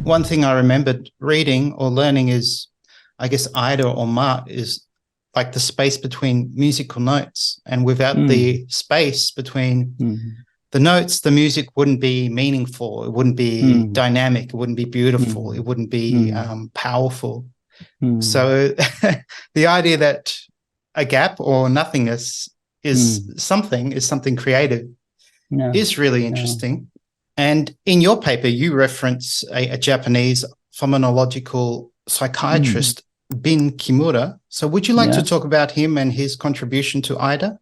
one thing I remembered reading or learning is, I guess, Aida or Ma is like the space between musical notes, and without the space between the notes, the music wouldn't be meaningful. It wouldn't be dynamic. It wouldn't be beautiful. It wouldn't be powerful. So the idea that a gap or nothingness is something creative is really interesting. And in your paper, you reference a Japanese phenomenological psychiatrist, Bin Kimura. So would you like to talk about him and his contribution to Aida?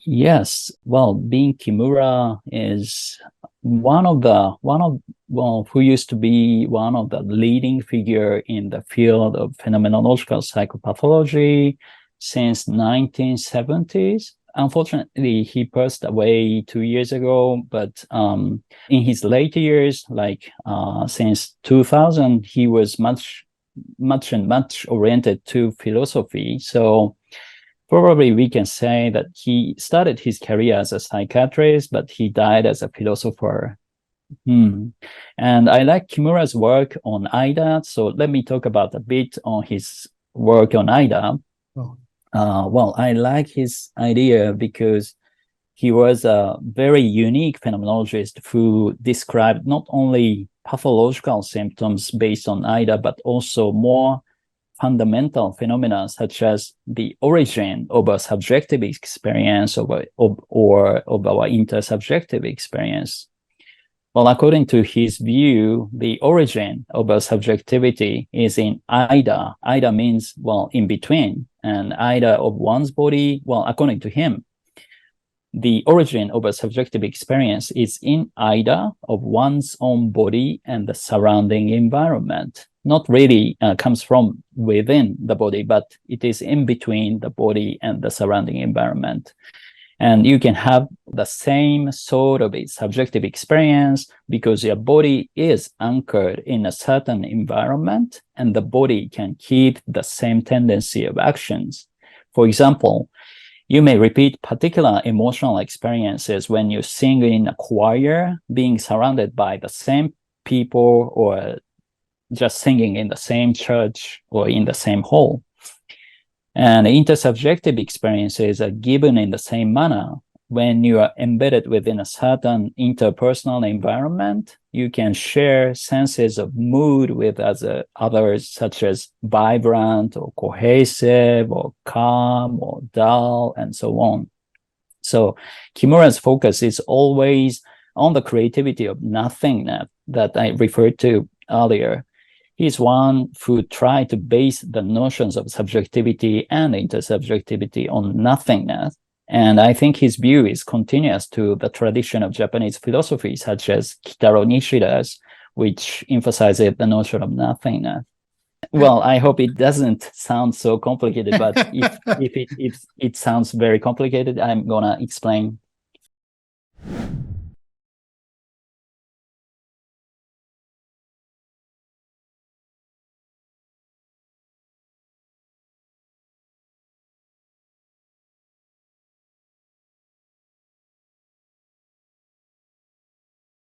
Yes. Well, Bin Kimura is who used to be one of the leading figure in the field of phenomenological psychopathology since 1970s. Unfortunately, he passed away 2 years ago, but in his later years, since 2000, he was much oriented to philosophy. So probably we can say that he started his career as a psychiatrist, but he died as a philosopher. And I like Kimura's work on Aida. So let me talk about a bit on his work on Aida. Well, I like his idea because he was a very unique phenomenologist who described not only pathological symptoms based on Aida, but also more fundamental phenomena such as the origin of a subjective experience or of our intersubjective experience. Well, according to his view, the origin of a subjectivity is in Aida. Aida means, well, in between, and Aida of one's body, well, according to him, the origin of a subjective experience is in Aida of one's own body and the surrounding environment. Not really comes from within the body, but it is in between the body and the surrounding environment. And you can have the same sort of a subjective experience because your body is anchored in a certain environment, and the body can keep the same tendency of actions. For example, you may repeat particular emotional experiences when you sing in a choir, being surrounded by the same people, or just singing in the same church or in the same hall. And intersubjective experiences are given in the same manner. When you are embedded within a certain interpersonal environment, you can share senses of mood with others, such as vibrant or cohesive or calm or dull, and so on. So Kimura's focus is always on the creativity of nothingness that I referred to earlier. He's one who tried to base the notions of subjectivity and intersubjectivity on nothingness. And I think his view is continuous to the tradition of Japanese philosophy, such as Kitaro Nishida's, which emphasizes the notion of nothingness. Well, I hope it doesn't sound so complicated, but if it sounds very complicated, I'm gonna explain.